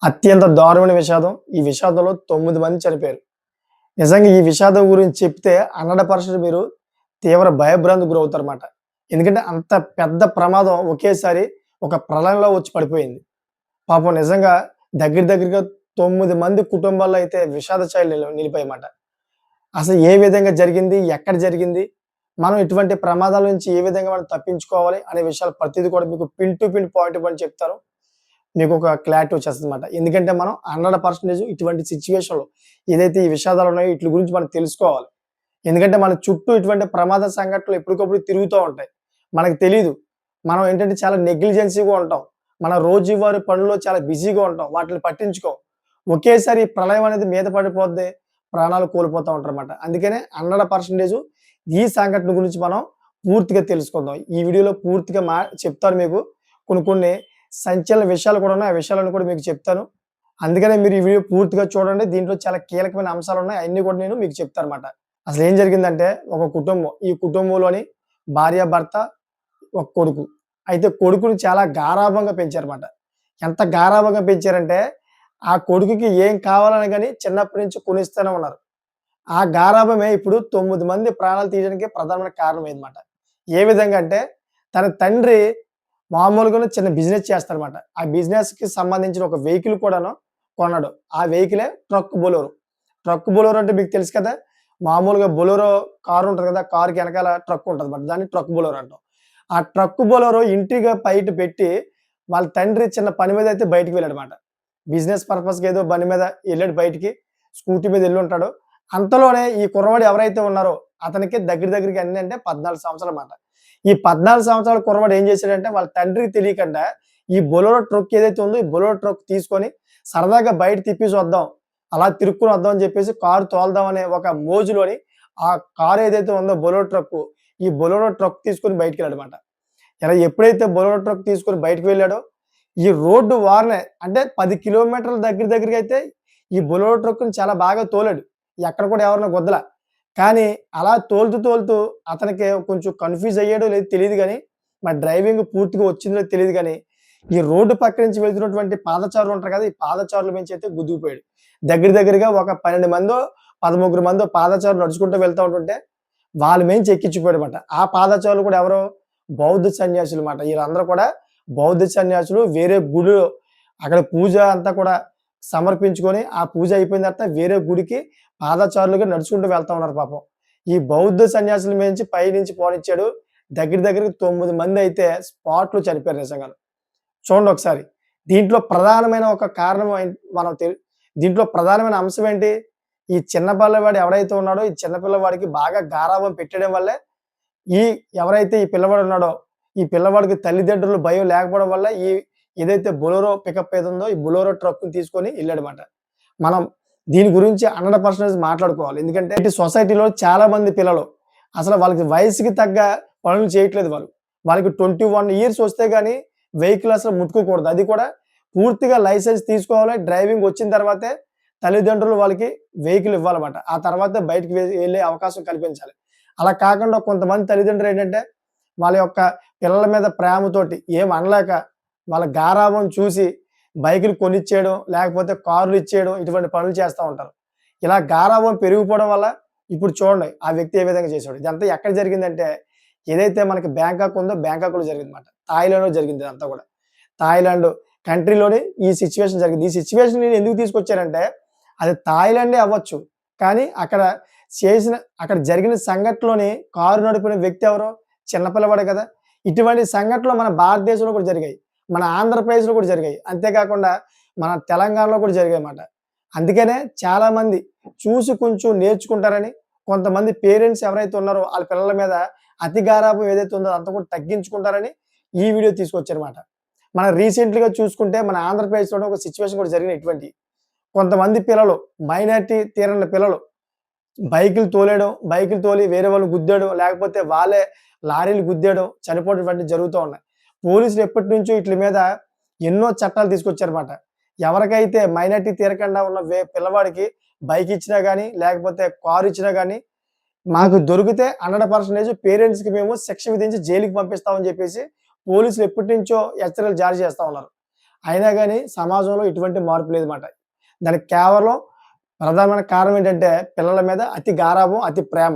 అత్యంత దారుణమైన విషాదం. ఈ విషాదంలో 9 మంది చనిపోయారు. నిజంగా ఈ విషాదం గురించి చెప్తే 100% మీరు తీవ్ర భయభ్రాంతికి గురవుతారన్నమాట. ఎందుకంటే అంత పెద్ద ప్రమాదం ఒకేసారి ఒక ప్రళయంలో వచ్చి పడిపోయింది. పాపం నిజంగా దగ్గరగా 9 మంది కుటుంబాల్లో అయితే విషాద ఛాయలు నిలిపాయన్నమాట. అసలు ఏ విధంగా జరిగింది? ఎక్కడ జరిగింది? మనం ఇటువంటి ప్రమాదాల నుంచి ఏ విధంగా మనం తప్పించుకోవాలి అనే విషయాలు ప్రతీది కూడా మీకు pin to pin point to point చెప్తాను. మీకొక క్లారిటీ వచ్చేస్తదన్నమాట. ఎందుకంటే మనం 100% ఇటువంటి సిట్యుయేషన్‌లో ఏదైతే ఈ విషాదాలు ఉన్నాయో ఈట్లి గురించి మనం తెలుసుకోవాలి. ఎందుకంటే మన చుట్టూ ఇటువంటి ప్రమాద సంఘటనలు ఎప్పటికప్పుడు తిరుగుతూ ఉంటాయి. మనకు తెలీదు. మనం ఏంటంటే చాలా నెగ్లిజెన్సీ‌గా ఉంటాం. మన రోజువారీ పనుల్లో చాలా బిజీగా ఉంటాం. వాటిని పట్టించుకోం. ఒకేసారి ఈ ప్రళయం అనేది మీద పడిపోద్ది. ప్రాణాలు కోల్పోతా ఉంటారన్నమాట. అందుకనే 100% ఈ సంఘటన గురించి మనం పూర్తిగా తెలుసుకుందాం. ఈ వీడియోలో పూర్తిగా చెప్తాను మీకు. కొన్ని సంచలన విషయాలు కూడా ఉన్నాయి. ఆ విషయాలను కూడా మీకు చెప్తాను. అందుకనే మీరు ఈ వీడియో పూర్తిగా చూడండి. దీంట్లో చాలా కీలకమైన అంశాలున్నాయి. అయన్నీ కూడా నేను మీకు చెప్తానన్నమాట. అసలేం జరిగిందంటే ఒక కుటుంబం. ఈ కుటుంబంలోని భార్యాభర్త, ఒక కొడుకు. అయితే కొడుకుని చాలా గారాబంగా పెంచారన్నమాట. ఎంత గారాబంగా పెంచారంటే ఆ కొడుకుకి ఏం కావాలన్నా గాని చిన్నప్పటి నుంచి కొనిస్తూనే ఉన్నారు. ఆ గారాబమే ఇప్పుడు 9 మంది ప్రాణాలు తీయడానికి ప్రధానమైన కారణమైందన్నమాట. ఏ విధంగా అంటే తన తండ్రి మామూలుగానే చిన్న బిజినెస్ చేస్తాడన్నమాట. ఆ బిజినెస్‌కి సంబంధించిన ఒక వెహికల్ కూడాను కొన్నాడు. ఆ వెహికలే ట్రక్ బొలెరో. ట్రక్ బొలెరో అంటే మీకు తెలుసు కదా! మామూలుగా బొలెరో కారు ఉంటది కదా! కారుకి ఎనకాల ట్రక్ ఉంటదన్నమాట. దాన్ని ట్రక్ బొలెరో అంటాం. ఆ ట్రక్ బొలెరో ఇంటిగా బయట పెట్టి వాళ్ళ తండ్రి చిన్న పని మీద అయితే బయటికి వెళ్ళాడన్నమాట. బిజినెస్ పర్పస్‌గా ఏదో బండి మీద ఎళ్ళాడు బయటికి. స్కూటీ మీద ఎళ్ళుంటాడు. అంతలోనే ఈ కుర్రవాడు ఎవరైతే ఉన్నారో అతనికి దగ్గరగా ఎన్ని అంటే 14 సంవత్సరాలన్నమాట. ఈ 14 సంవత్సరాల కుర్రవాడు ఏం చేశాడంటే వాళ్ళ తండ్రికి తెలియకుండా ఈ బొలెరో ట్రక్ ఏదైతే ఉందో ఈ బొలెరో ట్రక్ తీసుకొని సరదాగా బయట తిప్పేసి వద్దాం. అలా తిరుక్కొని వద్దాం అని చెప్పేసి కారు తోలుదాం అనే ఒక మోజులోని ఆ కారు ఏదైతే ఉందో బొలెరో ట్రక్కు, ఈ బొలెరో ట్రక్ తీసుకొని బయటికెళ్ళాడన్నమాట. ఇలా ఎప్పుడైతే బొలెరో ట్రక్ తీసుకొని బయటికి వెళ్ళాడో ఈ రోడ్డు వారనే అంటే 10 కిలోమీటర్ల దగ్గరగా అయితే ఈ బొలెరో ట్రక్‌ని చాలా బాగా తోలాడు. ఎక్కడ కూడా ఎవరిని గుద్దల. కానీ అలా తోలుతూ అతనికి కొంచెం కన్‌ఫ్యూజ్ అయ్యాడో లేదో తెలీదు గానీ, మరి డ్రైవింగ్ పూర్తిగా వచ్చిందో లేదో తెలీదు గానీ, ఈ రోడ్డు పక్క నుంచి వెళ్తున్నటువంటి పాదచారులు ఉంటారు కదా! ఈ పాదచారుల మించి అయితే గుద్దుకుపోయాడు. దగ్గరగా ఒక 12 మందో, 13 మందో పాదచారులు నడుచుకుంటూ వెళ్తా ఉంటుంటే, వాళ్ళ మించి ఎక్కించిపోయాడన్నమాట. ఆ పాదచారులు కూడా ఎవరు? బౌద్ధ సన్యాసులన్నమాట. వీళ్ళందరూ కూడా బౌద్ధ సన్యాసులు వేరే గుడిలో అక్కడ పూజ అంతా కూడా సమర్పించుకొని, ఆ పూజ అయిపోయిన తర్వాత వేరే గుడికి పాదచారులుగా నడుచుకుంటూ వెళ్తా ఉన్నారు పాపం. ఈ బౌద్ధ సన్యాసుల మీంచి పైనుంచి పోనిచ్చాడు. దగ్గరగా 9 మందయితే స్పాట్‌లో చనిపోయారు నిజంగాను. చూడండి ఒకసారి. దీంట్లో ప్రధానమైన ఒక కారణం మనం దీంట్లో ప్రధానమైన అంశం ఏంటి? ఈ చిన్న పిల్లవాడు ఎవరైతే ఉన్నాడో, ఈ చిన్న పిల్లవాడికి బాగా గారాబం పెట్టడం వల్లే ఈ ఎవరైతే ఈ పిల్లవాడు ఉన్నాడో, ఈ పిల్లవాడికి తల్లిదండ్రులు భయం లేకపోవడం వల్ల ఏదైతే బొలెరో పికప్ ఏదుందో, ఈ బొలెరో ట్రక్‌ని తీసుకొని ఎళ్ళాడన్నమాట. మనం దీని గురించి 100% మాట్లాడుకోవాలి. ఎందుకంటే ఇటు సొసైటీలో చాలా మంది పిల్లలు అసలు వాళ్ళకి వయసుకి తగ్గ పనులు చేయట్లేదు వాళ్ళు. వాళ్ళకి 21 ఇయర్స్ వస్తే గాని వెహికల్ అసలు ముట్టుకోకూడదు. అది కూడా పూర్తిగా లైసెన్స్ తీసుకోవాలి. డ్రైవింగ్ వచ్చిన తర్వాతే తల్లిదండ్రులు వాళ్ళకి వెహికల్ ఇవ్వాలన్నమాట. ఆ తర్వాతే బయటికి వెళ్ళే అవకాశం కల్పించాలి. అలా కాకుండా కొంతమంది తల్లిదండ్రులు ఏంటంటే వాళ్ళ యొక్క పిల్లల మీద ప్రేమతోటి ఏం అనలేక వాళ్ళ గారాబం చూసి బైకులు కొనిచ్చేయడం, లేకపోతే కార్లు ఇచ్చేయడం ఇటువంటి పనులు చేస్తా ఉంటారు. ఇలా గారాబం పెరిగిపోవడం వల్ల ఇప్పుడు చూడండి ఆ వ్యక్తి ఏ విధంగా చేసాడో. ఇదంతా ఎక్కడ జరిగిందంటే ఏదైతే మనకి బ్యాంకాక్ ఉందో బ్యాంకాక్‌లో జరిగిందన్నమాట. థాయిలాండ్‌లో జరిగింది ఇదంతా కూడా. థాయిలాండ్ కంట్రీలోని ఈ సిట్యుయేషన్ జరిగింది. ఈ సిట్యుయేషన్ నేను ఎందుకు తీసుకొచ్చానంటే అది థాయిలాండే అవ్వచ్చు. కానీ అక్కడ జరిగిన సంఘటనలోని కారు నడిపిన వ్యక్తి ఎవరు? చిన్న పిల్లవాడే కదా! ఇటువంటి సంఘటనలు మన భారతదేశంలో కూడా జరిగాయి. మన ఆంధ్రప్రదేశ్‌లో కూడా జరిగాయి. అంతేకాకుండా మన తెలంగాణలో కూడా జరిగాయన్నమాట. అందుకనే చాలామంది చూసి కొంచెం నేర్చుకుంటారని, కొంతమంది పేరెంట్స్ ఎవరైతే ఉన్నారో ఆళ్ళ పిల్లల మీద అతి గారాబం ఏదైతే ఉందో అదంతా కూడా తగ్గించుకుంటారని ఈ వీడియో తీసుకొచ్చానన్నమాట. మనం రీసెంట్‌గా చూసుకుంటే మన ఆంధ్రప్రదేశ్‌లోనే ఒక సిట్యుయేషన్ కూడా జరిగినాయి ఇటువంటియి. కొంతమంది పిల్లలు మైనారిటీ తీరని పిల్లలు బైకులు తోలి వేరే వాళ్ళని గుద్దేయడం, లేకపోతే వాళ్ళే లారీలు గుద్దేయడం, చనిపోవడం ఇటువంటివి జరుగుతూ ఉన్నాయి. పోలీసులు ఎప్పటినుంచో ఈట్లి మీద ఎన్నో చట్టాలు తీసుకొచ్చారన్నమాట. ఎవరికైతే మైనారిటీ తీరకుండా ఉన్న పిల్లవాడికి బైక్ ఇచ్చినా గాని, లేకపోతే కారు ఇచ్చినా గాని, మాకు దొరికితే 100% పేరెంట్స్‌కి మేము శిక్ష విధించి జైలుకి పంపిస్తామని చెప్పేసి పోలీసులు ఎప్పటినుంచో హెచ్చరికలు జారీ చేస్తా ఉన్నారు. అయినా గాని సమాజంలో ఎటువంటి మార్పు లేదన్నమాట. దానికి కేవలం ప్రధానమైన కారణం ఏంటంటే పిల్లల మీద అతి గారాబం, అతి ప్రేమ.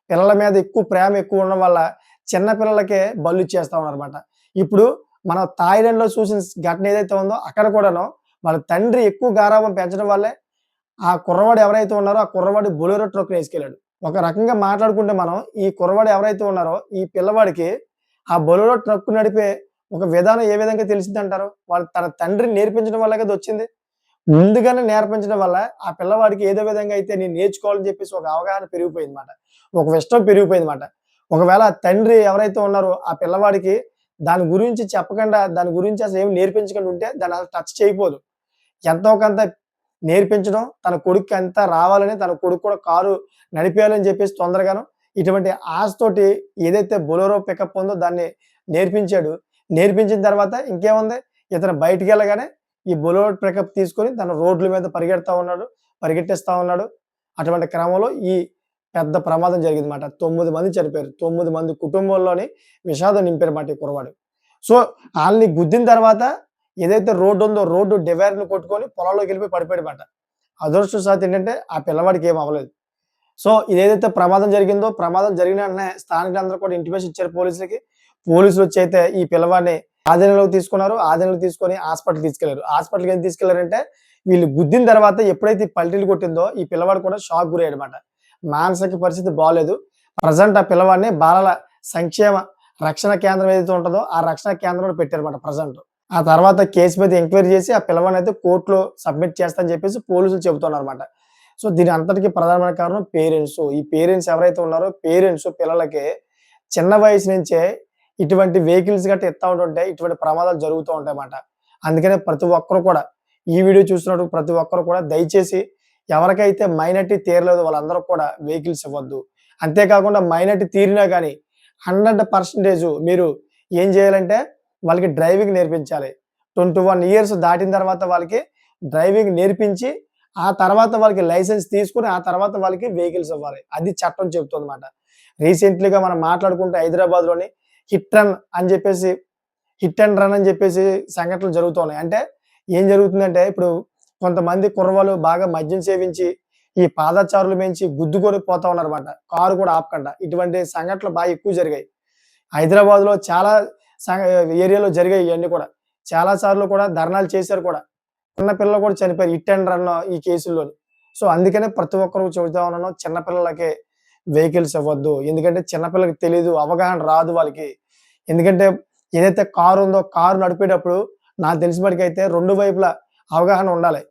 పిల్లల మీద ఎక్కువ ప్రేమ ఎక్కువ ఉండడం వల్ల చిన్న పిల్లలకే బలిచ్చేస్తా ఉన్నారన్నమాట. ఇప్పుడు మనం థాయిలాండ్‌లో చూసిన ఘటన ఏదైతే ఉందో అక్కడ కూడాను వాళ్ళ తండ్రి ఎక్కువ గారాబం పెంచడం వల్లే ఆ కుర్రవాడు ఎవరైతే ఉన్నారో ఆ కుర్రవాడు బొలెరో ట్రక్‌ని యేసుకెళ్ళాడు. ఒక రకంగా మాట్లాడుకుంటే మనం ఈ కుర్రవాడు ఎవరైతే ఉన్నారో ఈ పిల్లవాడికి ఆ బొలెరో ట్రక్ నడిపే ఒక విధానం ఏ విధంగా తెలిసిందంటారు? వాళ్ళు తన తండ్రిని నేర్పించడం వల్లే కదా వచ్చింది. ముందుగానే నేర్పించడం వల్ల ఆ పిల్లవాడికి ఏదో విధంగా అయితే నేను నేర్చుకోవాలని చెప్పేసి ఒక అవగాహన పెరిగిపోయిందన్నమాట. ఒక ఇష్టం పెరిగిపోయిందన్నమాట. ఒకవేళ ఆ తండ్రి ఎవరైతే ఉన్నారో ఆ పిల్లవాడికి దాని గురించి చెప్పకుండా, దాని గురించి అసలు ఏమి నేర్పించకుండా ఉంటే దాన్ని అసలు టచ్ చేయకపోదు. ఎంతో కొంత నేర్పించడం, తన కొడుక్కి అంతా రావాలని, తన కొడుకు కూడా కారు నడిపేయాలని చెప్పేసి తొందరగాను ఇటువంటి ఆశతోటి ఏదైతే బొలెరో పికప్ ఉందో దాన్ని నేర్పించాడు. నేర్పించిన తర్వాత ఇంకేముంది ఇతను బయటికెళ్ళగానే ఈ బొలెరో పికప్ తీసుకొని తన రోడ్ల మీద పరిగెట్టిస్తా ఉన్నాడు. అటువంటి క్రమంలో ఈ పెద్ద ప్రమాదం జరిగిందన్నమాట. 9 మంది చనిపోయారు. 9 మంది కుటుంబంలోని విషాదం నింపారన్నమాట ఈ కుర్రవాడు. సో, ఆళ్ళని గుద్దిన తర్వాత ఏదైతే రోడ్డు ఉందో రోడ్డు డివైడర్‌ని కొట్టుకొని పొలంలోకెళ్ళిపోయి పడిపోయాడన్నమాట. అదృష్టవశాత్తు ఏంటంటే ఆ పిల్లవాడికి ఏమి అవ్వలేదు. సో, ఇదేదైతే ప్రమాదం జరిగిందో ప్రమాదం జరిగిన వెంటనే స్థానికులందరూ కూడా ఇంటిమేషన్ ఇచ్చారు పోలీసులకి. పోలీసులొచ్చి అయితే ఈ పిల్లవాడిని ఆధీనంలోకి తీసుకున్నారు. ఆధీనంలోకి తీసుకొని హాస్పిటల్‌కి తీసుకెళ్లారు. హాస్పిటల్‌కి ఎందుకు తీసుకెళ్లారంటే వీళ్ళు గుద్దిన తర్వాత ఎప్పుడైతే ఈ పల్టీలు కొట్టిందో ఈ పిల్లవాడు కూడా షాక్ గురయ్యాడన్నమాట. మానసిక పరిస్థితి బాలేదు. ప్రెజెంట్ ఆ పిల్లవాడిని బాలల సంక్షేమ రక్షణ కేంద్రం ఏదైతే ఉంటదో ఆ రక్షణ కేంద్రంలో పెట్టారన్నమాట ప్రెజెంట్. ఆ తర్వాత కేసు మీద ఎంక్వైరీ చేసి ఆ పిల్లవాడినైతే కోర్ట్‌లో సబ్మిట్ చేస్తా అని చెప్పేసి పోలీసులు చెబుతున్నారన్నమాట. సో, దీని అంతటికి ప్రధానమైన కారణం పేరెంట్సు. ఈ పేరెంట్స్ ఎవరైతే ఉన్నారో పేరెంట్స్ పిల్లలకి చిన్న వయసు నుంచే ఇటువంటి వెహికల్స్ గట్టా ఇస్తా ఉంటుంటే ఇటువంటి ప్రమాదాలు జరుగుతూ ఉంటాయన్నమాట. అందుకనే ప్రతి ఒక్కరు కూడా ఈ వీడియో చూస్తున్నప్పుడు ప్రతి ఒక్కరు కూడా దయచేసి ఎవరికైతే మైనారిటీ తీరలేదో వాళ్ళందరూ కూడా వెహికల్స్ ఇవ్వద్దు. అంతేకాకుండా మైనారిటీ తీరినా గాని 100% మీరు ఏం చేయాలంటే వాళ్ళకి డ్రైవింగ్ నేర్పించాలి. 21 ఇయర్స్ దాటిన తర్వాత వాళ్ళకి డ్రైవింగ్ నేర్పించి, ఆ తర్వాత వాళ్ళకి లైసెన్స్ తీసుకొని, ఆ తర్వాత వాళ్ళకి వెహికల్స్ ఇవ్వాలి. అది చట్టం చెబుతుందన్నమాట. రీసెంట్‌లీగా మనం మాట్లాడుకుంటే హైదరాబాద్‌లోని హిట్ అండ్ రన్ అని చెప్పేసి సంఘటనలు జరుగుతూ ఉన్నాయి. అంటే ఏం జరుగుతుందంటే ఇప్పుడు కొంతమంది కుర్రవాళ్ళు బాగా మద్యం సేవించి ఈ పాదచారుల మించి గుద్దుకొని పోతా ఉన్నారన్నమాట. కారు కూడా ఆపకుండా. ఇటువంటి సంఘటనలు బాగా ఎక్కువ జరిగాయి. హైదరాబాద్‌లో చాలా స ఏరియాలో జరిగాయి ఇయన్నీ కూడా. చాలా సార్లు కూడా ధర్నాలు చేశారు కూడా. చిన్న పిల్లలు కూడా చనిపోయారు హిట్ అండ్ రన్ ఈ కేసుల్లోని. సో, అందుకనే ప్రతి ఒక్కరు చెబుతా ఉన్నాను చిన్న పిల్లలకి వెహికల్స్ ఇవ్వద్దు. ఎందుకంటే చిన్న పిల్లలకి తెలీదు. అవగాహన రాదు వాళ్ళకి. ఎందుకంటే ఏదైతే కారు ఉందో కారు నడిపేటప్పుడు నాకు తెలిసిన మటికైతే 2 వైపులా అవగాహన ఉండాలి.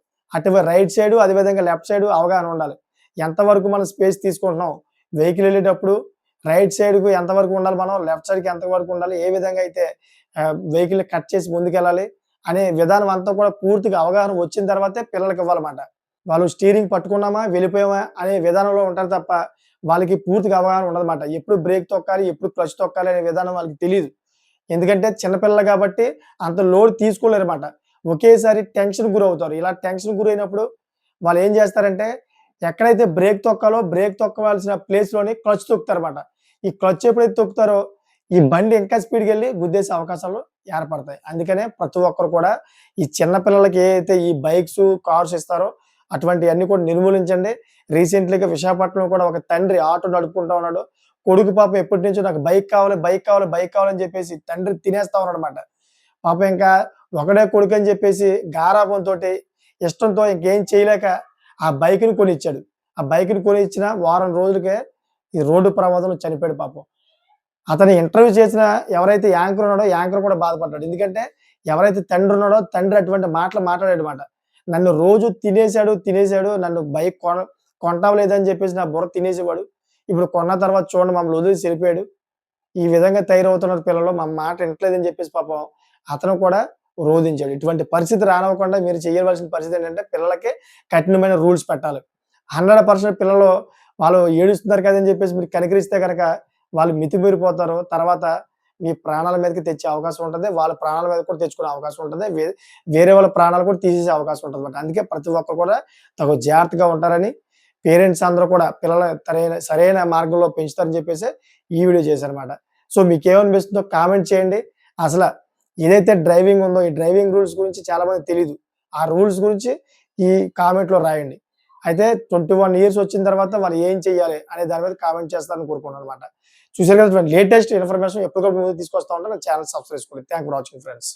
రైట్ సైడు అదే విధంగా లెఫ్ట్ సైడు అవగాహన ఉండాలి. ఎంతవరకు మనం స్పేస్ తీసుకుంటున్నాం. వెహికల్ ఎళ్ళేటప్పుడు రైట్ సైడ్‌కు ఎంతవరకు ఉండాలి మనం, లెఫ్ట్ సైడ్‌కి ఎంతవరకు ఉండాలి, ఏ విధంగా అయితే వెహికల్‌ని కట్ చేసి ముందుకెళ్ళాలి అనే విధానం అంతా కూడా పూర్తిగా అవగాహన వచ్చిన తర్వాతే పిల్లలకివ్వాలన్నమాట. వాళ్ళు స్టీరింగ్ పట్టుకున్నామా, వెళ్ళిపోయామా అనే విధానంలో ఉంటారు తప్ప, వాళ్ళకి పూర్తిగా అవగాహన ఉండదన్నమాట. ఎప్పుడు బ్రేక్ తొక్కాలి, ఎప్పుడు క్లచ్ తొక్కాలి అనే విధానం వాళ్ళకి తెలీదు. ఎందుకంటే చిన్న పిల్లలు కాబట్టి అంత లోడ్ తీసుకోలేరన్నమాట. ఒకేసారి టెన్షన్‌కి గురవుతారు. ఇలా టెన్షన్‌కి గురైనప్పుడు వాళ్ళేం చేస్తారంటే, ఎక్కడైతే బ్రేక్ తొక్కాలో బ్రేక్ తొక్కవలసిన ప్లేస్‌లోని క్లచ్ తొక్కుతారన్నమాట. ఈ క్లచ్ ఎప్పుడైతే తొక్కుతారో, ఈ బండి ఇంకా స్పీడ్‌గెళ్ళి గుద్దేసే అవకాశాలు ఏర్పడతాయి. అందుకనే ప్రతి ఒక్కరు కూడా ఈ చిన్న పిల్లలకి ఏదైతే ఈ బైక్సు, కార్స్ ఇస్తారో అటువంటియన్నీ కూడా నిర్మూలించండి. రీసెంట్‌లీగా విశాఖపట్నంలో కూడా ఒక తండ్రి ఆటో నడుపుకుంటా ఉన్నాడు. కొడుకు పాపం ఎప్పటినుంచో నాకు బైక్ కావాలి, బైక్ కావాలి, బైక్ కావాలని చెప్పేసి తండ్రి తినేస్తా ఉన్నాడన్నమాట. పాపం ఇంకా ఒకడే కొడుకని చెప్పేసి గారాబంతోటి, ఇష్టంతో ఇంకేం చేయలేక ఆ బైక్‌ని కొనిచ్చాడు. ఆ బైక్‌ని కొనిచ్చిన వారం రోజులకే ఈ రోడ్డు ప్రమాదంలో చనిపోయాడు పాపం. అతను ఇంటర్వ్యూ చేసిన ఎవరైతే యాంకర్ ఉన్నాడో యాంకర్ కూడా బాధపడ్డాడు. ఎందుకంటే ఎవరైతే తండ్రి ఉన్నాడో తండ్రి అటువంటి మాటలు మాట్లాడాడన్నమాట. నన్ను రోజు తినేసాడు. నన్ను బైక్ కొంటావా లేదా అని చెప్పేసి నా బుర్ర తినేసేవాడు. ఇప్పుడు కొన్న తర్వాత చూడండి మమ్మల్ని వదిలేసి వెళ్ళిపోయాడు. ఈ విధంగా తయారవుతున్నారు పిల్లలు. మా మాట వింటలేదని చెప్పేసి పాపం అతను కూడా రోదించాడు. ఇటువంటి పరిస్థితి రానివ్వకుండా మీరు చేయవలసిన పరిస్థితి ఏంటంటే పిల్లలకి కఠినమైన రూల్స్ పెట్టాలి. 100% పిల్లలు వాళ్ళు ఏడుస్తున్నారు కదని చెప్పేసి మీరు కనికరిస్తే గనక వాళ్ళు మితిమీరిపోతారు. తర్వాత మీ ప్రాణాల మీదకి తెచ్చే అవకాశం ఉంటది. వాళ్ళ ప్రాణాల మీద కూడా తెచ్చుకునే అవకాశం ఉంటది. వేరే వాళ్ళ ప్రాణాలు కూడా తీసేసే అవకాశం ఉంటదన్నమాట. అందుకే ప్రతి ఒక్కరు కూడా తగు జాగ్రత్తగా ఉంటారని పేరెంట్స్ అందరూ కూడా పిల్లల సరైన మార్గంలో పెంచుతారని చెప్పేసి ఈ వీడియో చేశానన్నమాట. సో, మీకేమనిపిస్తుందో కామెంట్ చేయండి. అసల ఏదైతే డ్రైవింగ్ ఉందో ఈ డ్రైవింగ్ రూల్స్ గురించి చాలా మందికి తెలీదు. ఆ రూల్స్ గురించి ఈ కామెంట్‌లో రాయండి. అయితే 21 ఇయర్స్ వచ్చిన తర్వాత వాళ్ళు ఏం చేయాలి అనే దాని మీద కామెంట్ చేస్తారని కోరుకుంటున్నానన్నమాట. చూసారు కదా ఫ్రెండ్స్, లేటెస్ట్ ఇన్ఫర్మేషన్ ఎప్పటికప్పుడు ముందుకు తీసుకొస్తా ఉంటాను. నా ఛానెల్ సబ్స్క్రైబ్ చేసుకోండి. Thank for watching friends.